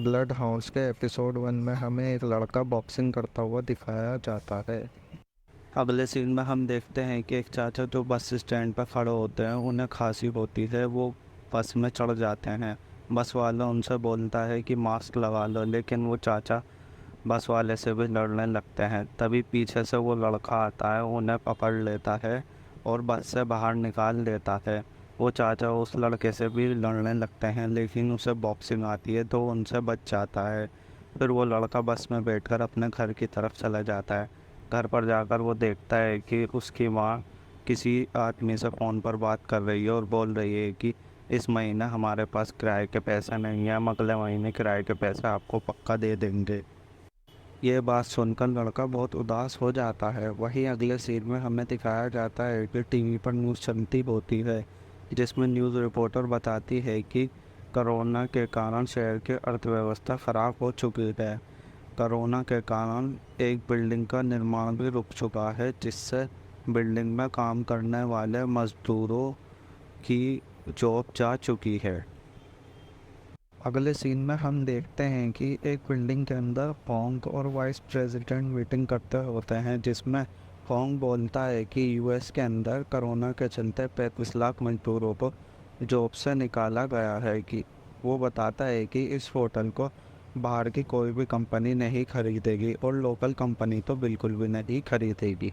Blood house के episode 1 में हमें एक लड़का बॉक्सिंग करता हुआ दिखाया जाता है। अगले सीन में हम देखते हैं कि एक चाचा जो बस स्टैंड पर खड़े होते हैं, उन्हें खांसी होती है। वो बस में चढ़ जाते हैं। बस वाला उनसे बोलता है कि मास्क लगा लो, लेकिन वो चाचा बस वाले से भी लड़ने लगते हैं। तभी पीछे से वो लड़का आता है, उन्हें पकड़ लेता है और बस से बाहर निकाल देता है। वो चाचा उस लड़के से भी लड़ने लगते हैं, लेकिन उसे बॉक्सिंग आती है तो उनसे बच जाता है। फिर वो लड़का बस में बैठकर अपने घर की तरफ चला जाता है। घर पर जाकर वो देखता है कि उसकी माँ किसी आदमी से फ़ोन पर बात कर रही है और बोल रही है कि इस महीने हमारे पास किराए के पैसे नहीं हैं, हम अगले महीने किराए के पैसे आपको पक्का दे देंगे। ये बात सुनकर लड़का बहुत उदास हो जाता है। वहीं अगले सीन में हमें दिखाया जाता है कि टीवी पर न्यूज़ चलती होती है, जिसमें न्यूज़ रिपोर्टर बताती है कि कोरोना के कारण शहर की अर्थव्यवस्था ख़राब हो चुकी है। कोरोना के कारण एक बिल्डिंग का निर्माण भी रुक चुका है, जिससे बिल्डिंग में काम करने वाले मज़दूरों की जॉब जा चुकी है। अगले सीन में हम देखते हैं कि एक बिल्डिंग के अंदर होंग और वाइस प्रेसिडेंट मीटिंग करते होते हैं, जिसमें होंग बोलता है कि यूएस के अंदर कोरोना के चलते 35 लाख मजदूरों को जॉब से निकाला गया है। कि वो बताता है कि इस होटल को बाहर की कोई भी कंपनी नहीं खरीदेगी और लोकल कंपनी तो बिल्कुल भी नहीं खरीदेगी।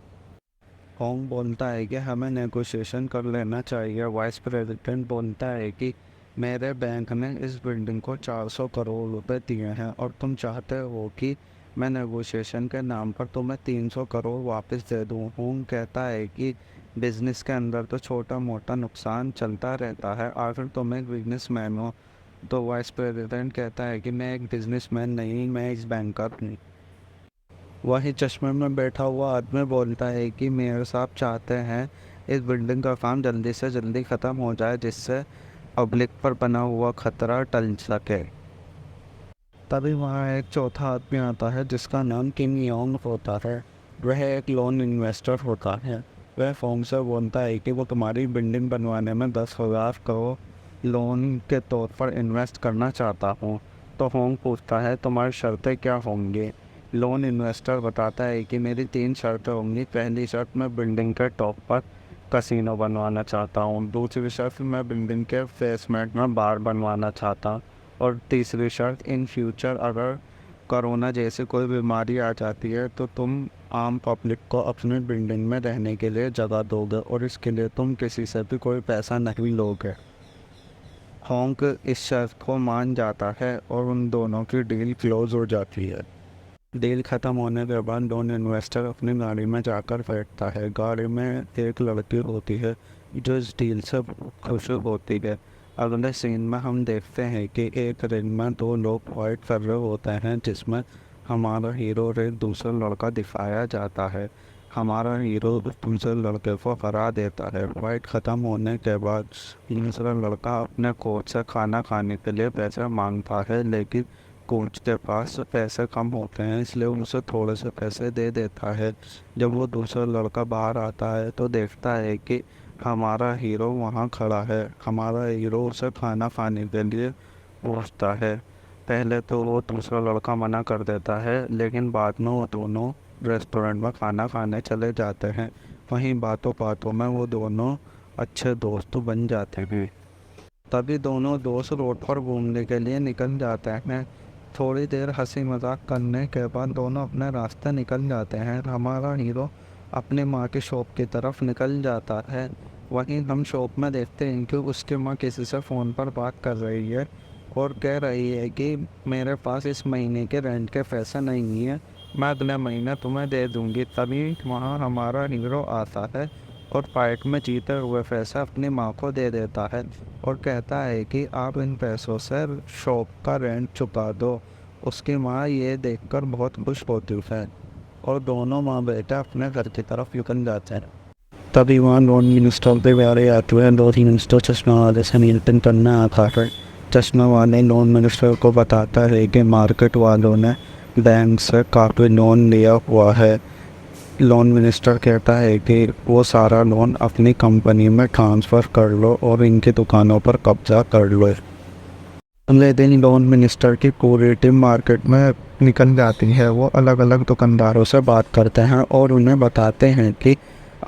होंग बोलता है कि हमें नेगोशिएशन कर लेना चाहिए। वाइस प्रेसिडेंट बोलता है कि मेरे बैंक ने इस बिल्डिंग को 400 करोड़ रुपए दिए हैं और तुम चाहते हो कि मैं नेगोशिएशन के नाम पर तुम्हें 300 करोड़ वापस दे दूँ। होंग कहता है कि बिजनेस के अंदर तो छोटा मोटा नुकसान चलता रहता है, आखिर तुम एक बिजनेसमैन हो। तो वाइस प्रेसिडेंट कहता है कि मैं एक बिजनेसमैन नहीं, मैं इस बैंकर हूँ। वही चश्मे में बैठा हुआ आदमी बोलता है कि मेयर साहब चाहते हैं इस बिल्डिंग का काम जल्दी से जल्दी ख़त्म हो जाए, जिससे पब्लिक पर बना हुआ खतरा टल सके। तभी वहाँ एक चौथा आदमी आता है, जिसका नाम किम योंग होता है। वह एक लोन इन्वेस्टर होता है। वह फोंग से बोलता है कि वो तुम्हारी बिल्डिंग बनवाने में 10,000 करोड़ लोन के तौर पर इन्वेस्ट करना चाहता हूँ। तो फोंग पूछता है तुम्हारी शर्तें क्या होंगी। लोन इन्वेस्टर बताता है कि मेरी 3 शर्तें होंगी। पहली शर्त, मैं बिल्डिंग के टॉप पर कसिनो बनवाना चाहता हूँ। दूसरी शर्त, मैं बिल्डिंग के बेसमेंट में बार बनवाना चाहता हूँ। और तीसरी शर्त, इन फ्यूचर अगर कोरोना जैसे कोई बीमारी आ जाती है तो तुम आम पब्लिक को अपनी बिल्डिंग में रहने के लिए जगह दोगे और इसके लिए तुम किसी से भी कोई पैसा नहीं लोगे। होंग इस शर्त को मान जाता है और उन दोनों की डील क्लोज हो जाती है। डील ख़त्म होने के बाद लोन इन्वेस्टर अपनी गाड़ी में जाकर बैठता है। गाड़ी में एक लड़की होती है जो इस डील से खुश होती है। अगले सीन में हम देखते हैं कि एक रिंग में 2 लोग फाइट कर रहे होते हैं, जिसमें हमारा हीरो और एक दूसरा लड़का दिखाया जाता है। हमारा हीरो दूसरे लड़के को हरा देता है। फाइट ख़त्म होने के बाद दूसरा लड़का अपने कोच से खाना खाने के लिए पैसे मांगता है, लेकिन कोच के पास पैसे कम होते हैं, इसलिए उसे थोड़े से पैसे दे देता है। जब वो दूसरा लड़का बाहर आता है तो देखता है कि हमारा हीरो वहाँ खड़ा है। हमारा हीरो उसे खाना खाने के लिए पूछता है। पहले तो वो दूसरा लड़का मना कर देता है, लेकिन बाद में वो दोनों रेस्टोरेंट में खाना खाने चले जाते हैं। वहीं बातों बातों में वो दोनों अच्छे दोस्त बन जाते हैं। तभी दोनों दोस्त रोड पर घूमने के लिए निकल जाते हैं। थोड़ी देर हंसी मजाक करने के बाद दोनों अपने रास्ते निकल जाते हैं। हमारा हीरो अपनी माँ की शॉप की तरफ निकल जाता है। वहीं हम शॉप में देखते हैं कि उसकी माँ किसी से फ़ोन पर बात कर रही है और कह रही है कि मेरे पास इस महीने के रेंट के पैसे नहीं है, मैं अगले महीने तुम्हें दे दूँगी। तभी वहाँ हमारा हीरो आता है और फाइट में जीते हुए पैसा अपनी माँ को दे देता है और कहता है कि आप इन पैसों से शॉप का रेंट चुका दो। उसकी माँ ये देखकर बहुत खुश होती है और दोनों माँ बेटा अपने घर की तरफ निकल जाते हैं। तभी वहाँ लोन मिनिस्टर के वाले आते हैं। लोन मिनिस्टर चश्मा वाले से मीटिंग करने आता है। चश्मा वाले लोन मिनिस्टर को बताता है कि मार्केट वालों ने बैंक से काफ़ी लोन लिया हुआ है। लोन मिनिस्टर कहता है कि वो सारा लोन अपनी कंपनी में ट्रांसफ़र कर लो और इनकी दुकानों पर कब्जा कर लो। अगले दिन लोन मिनिस्टर की पूरी टीम मार्केट में निकल जाती है। वो अलग अलग दुकानदारों से बात करते हैं और उन्हें बताते हैं कि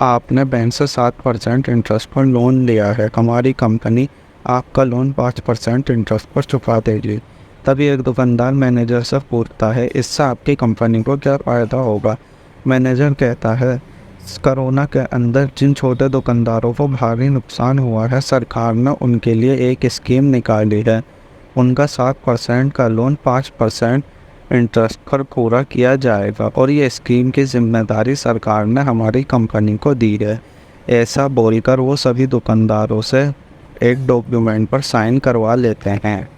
आपने बैंक से 7% इंटरेस्ट पर लोन लिया है, हमारी कंपनी आपका लोन 5% इंटरेस्ट पर चुका देगी। तभी एक दुकानदार मैनेजर से पूछता है, इससे आपकी कंपनी को क्या फ़ायदा होगा? मैनेजर कहता है, कोरोना के अंदर जिन छोटे दुकानदारों को भारी नुकसान हुआ है, सरकार ने उनके लिए एक स्कीम निकाली है। उनका 7% का लोन 5% इंटरेस्ट पर पूरा किया जाएगा और ये स्कीम की जिम्मेदारी सरकार ने हमारी कंपनी को दी है। ऐसा बोलकर वो सभी दुकानदारों से एक डॉक्यूमेंट पर साइन करवा लेते हैं।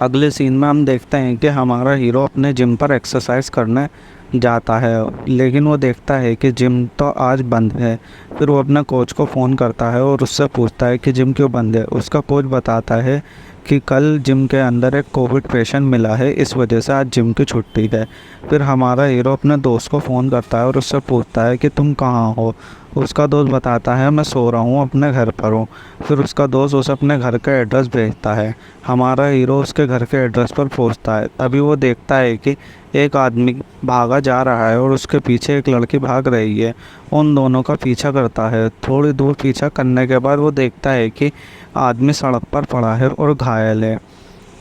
अगले सीन में हम देखते हैं कि हमारा हीरो अपने जिम पर एक्सरसाइज करने जाता है, लेकिन वो देखता है कि जिम तो आज बंद है। फिर वो अपने कोच को फ़ोन करता है और उससे पूछता है कि जिम क्यों बंद है। उसका कोच बताता है कि कल जिम के अंदर एक कोविड पेशेंट मिला है, इस वजह से आज जिम की छुट्टी है। फिर हमारा हीरो अपने दोस्त को फ़ोन करता है और उससे पूछता है कि तुम कहाँ हो। उसका दोस्त बताता है, मैं सो रहा हूँ, अपने घर पर हूँ। फिर उसका दोस्त उसे अपने घर का एड्रेस भेजता है। हमारा हीरो उसके घर के एड्रेस पर पहुँचता है। अभी वो देखता है कि एक आदमी भागा जा रहा है और उसके पीछे एक लड़की भाग रही है। उन दोनों का पीछा करता है। थोड़ी दूर पीछा करने के बाद वो देखता है कि आदमी सड़क पर पड़ा है और घायल है।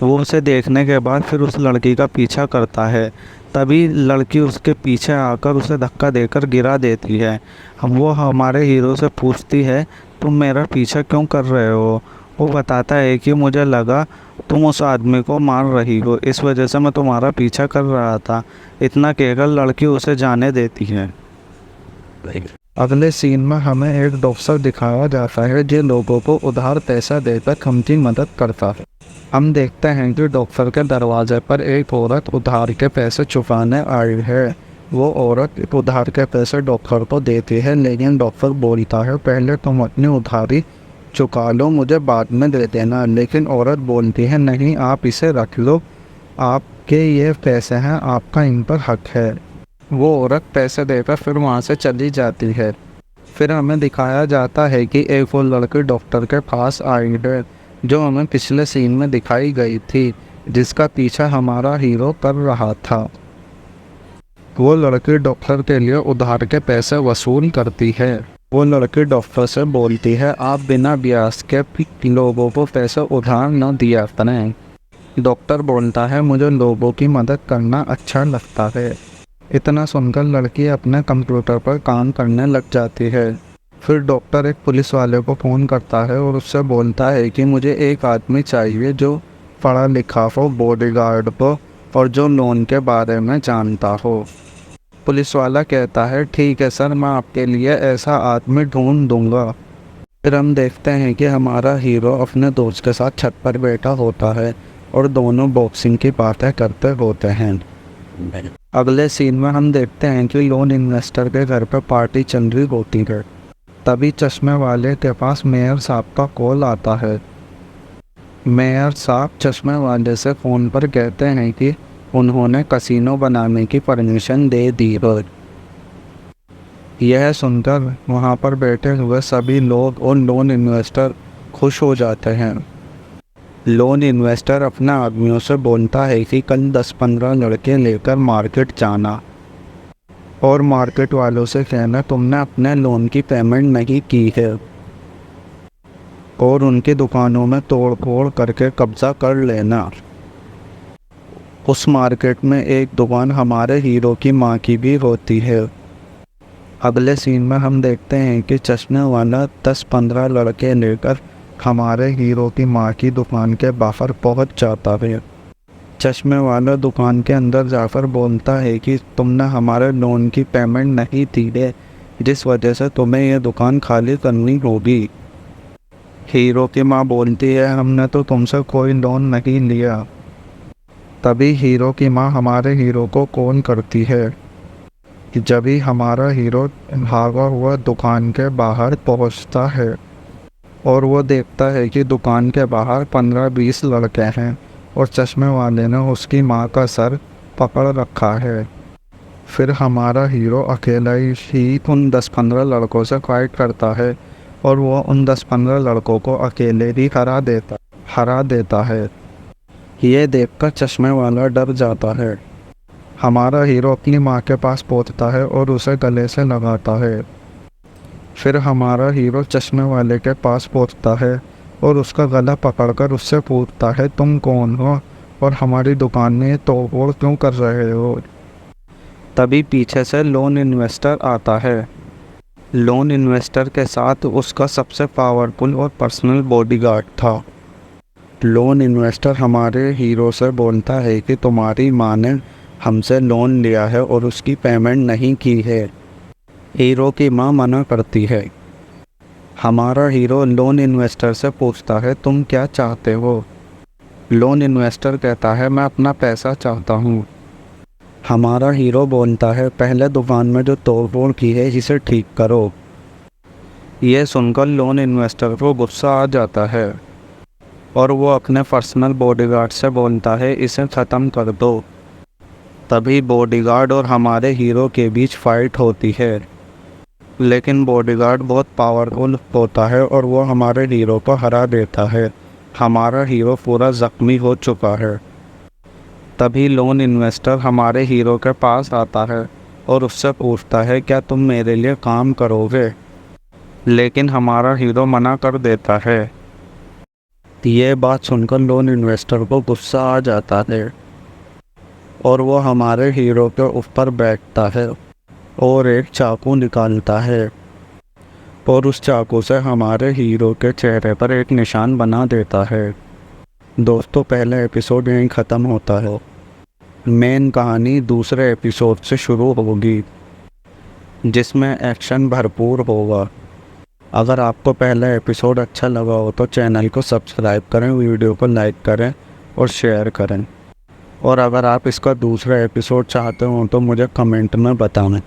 वो उसे देखने के बाद फिर उस लड़की का पीछा करता है। तभी लड़की उसके पीछे आकर उसे धक्का देकर गिरा देती है। वो हमारे हीरो से पूछती है, तुम मेरा पीछा क्यों कर रहे हो? वो बताता है कि मुझे लगा तुम उस आदमी को मार रही हो, इस वजह से मैं तुम्हारा पीछा कर रहा था। इतना कहकर लड़की उसे जाने देती है। अगले सीन में हमें एक डॉक्टर दिखाया जाता है जो लोगों को उधार पैसा देकर उनकी मदद करता है। हम देखते हैं कि डॉक्टर के दरवाजे पर एक औरत उधार के पैसे चुकाने आई है। वो औरत उधार के पैसे डॉक्टर को देती है, लेकिन डॉक्टर बोलता है, पहले तुम अपनी उधारी चुका लो, मुझे बाद में दे देना। लेकिन औरत बोलती है, नहीं, आप इसे रख लो, आपके ये पैसे हैं, आपका इन पर हक है। वो औरत पैसे देकर फिर वहाँ से चली जाती है। फिर हमें दिखाया जाता है कि एक और लड़की डॉक्टर के पास आई है, जो हमें पिछले सीन में दिखाई गई थी, जिसका पीछा हमारा हीरो कर रहा था। वो लड़की डॉक्टर के लिए उधार के पैसे वसूल करती है। वो लड़की डॉक्टर से बोलती है, आप बिना ब्याज के लोगों को पैसे उधार न दिया करें। डॉक्टर बोलता है, मुझे लोगों की मदद करना अच्छा लगता है। इतना सुनकर लड़की अपने कंप्यूटर पर काम करने लग जाती है। फिर डॉक्टर एक पुलिस वाले को फ़ोन करता है और उससे बोलता है कि मुझे एक आदमी चाहिए जो पढ़ा लिखा हो, बॉडीगार्ड हो और जो लोन के बारे में जानता हो। पुलिस वाला कहता है, ठीक है सर, मैं आपके लिए ऐसा आदमी ढूंढ दूंगा। फिर हम देखते हैं कि हमारा हीरो अपने दोस्त के साथ छत पर बैठा होता है और दोनों बॉक्सिंग की बातें करते होते हैं। अगले सीन में हम देखते हैं कि लोन इन्वेस्टर के घर पर पार्टी चल रही होती है। तभी चश्मे वाले के पास मेयर साहब का कॉल आता है। मेयर साहब चश्मे वाले से फ़ोन पर कहते हैं कि उन्होंने कसिनो बनाने की परमिशन दे दी है। यह सुनकर वहां पर बैठे हुए सभी लोग और लोन इन्वेस्टर खुश हो जाते हैं। लोन इन्वेस्टर अपने आदमियों से बोलता है कि कल 10-15 लड़के लेकर मार्केट जाना और मार्केट वालों से कहना तुमने अपने लोन की पेमेंट नहीं की है और उनकी दुकानों में तोड़ फोड़ करके कब्जा कर लेना। उस मार्केट में एक दुकान हमारे हीरो की माँ की भी होती है। अगले सीन में हम देखते हैं कि चश्मे वाला 10-15 लड़के लेकर हमारे हीरो की माँ की दुकान के बाहर पहुंच जाता है। चश्मे वाला दुकान के अंदर जाकर बोलता है कि तुमने हमारे लोन की पेमेंट नहीं दी है, जिस वजह से तुम्हें यह दुकान खाली करनी होगी। हीरो की माँ बोलती है, हमने तो तुमसे कोई लोन नहीं लिया। तभी हीरो की माँ हमारे हीरो को कॉल करती है कि जब ही हमारा हीरो भागा हुआ दुकान के बाहर पहुंचता है और वो देखता है कि दुकान के बाहर 15-20 लड़के हैं और चश्मे वाले ने उसकी माँ का सर पकड़ रखा है। फिर हमारा हीरो अकेला ही उन 10-15 लड़कों से फाइट करता है और वो उन 10-15 लड़कों को अकेले ही हरा देता है। ये देखकर चश्मे वाला डर जाता है। हमारा हीरो अपनी माँ के पास पहुंचता है और उसे गले से लगाता है। फिर हमारा हीरो चश्मे वाले के पास पहुंचता है और उसका गला पकड़कर उससे पूछता है, तुम कौन हो और हमारी दुकान में तोड़फोड़ क्यों कर रहे हो। तभी पीछे से लोन इन्वेस्टर आता है। लोन इन्वेस्टर के साथ उसका सबसे पावरफुल और पर्सनल बॉडीगार्ड था। लोन इन्वेस्टर हमारे हीरो से बोलता है कि तुम्हारी माँ ने हमसे लोन लिया है और उसकी पेमेंट नहीं की है। हीरो की माँ मना करती है। हमारा हीरो लोन इन्वेस्टर से पूछता है, तुम क्या चाहते हो। लोन इन्वेस्टर कहता है, मैं अपना पैसा चाहता हूँ। हमारा हीरो बोलता है, पहले दुकान में जो तोड़फोड़ की है इसे ठीक करो। ये सुनकर लोन इन्वेस्टर को गुस्सा आ जाता है और वो अपने पर्सनल बॉडीगार्ड से बोलता है, इसे ख़त्म कर दो। तभी बॉडीगार्ड और हमारे हीरो के बीच फाइट होती है, लेकिन बॉडीगार्ड बहुत पावरफुल होता है और वो हमारे हीरो को हरा देता है। हमारा हीरो पूरा ज़ख्मी हो चुका है। तभी लोन इन्वेस्टर हमारे हीरो के पास आता है और उससे पूछता है, क्या तुम मेरे लिए काम करोगे। लेकिन हमारा हीरो मना कर देता है। ये बात सुनकर लोन इन्वेस्टर को गुस्सा आ जाता है और वो हमारे हीरो के ऊपर बैठता है और एक चाकू निकालता है और उस चाकू से हमारे हीरो के चेहरे पर एक निशान बना देता है। दोस्तों, पहला एपिसोड यहीं ख़त्म होता है। मेन कहानी दूसरे एपिसोड से शुरू होगी, जिसमें एक्शन भरपूर होगा। अगर आपको पहला एपिसोड अच्छा लगा हो तो चैनल को सब्सक्राइब करें, वीडियो को लाइक करें और शेयर करें। और अगर आप इसका दूसरा एपिसोड चाहते हो तो मुझे कमेंट में बताएं।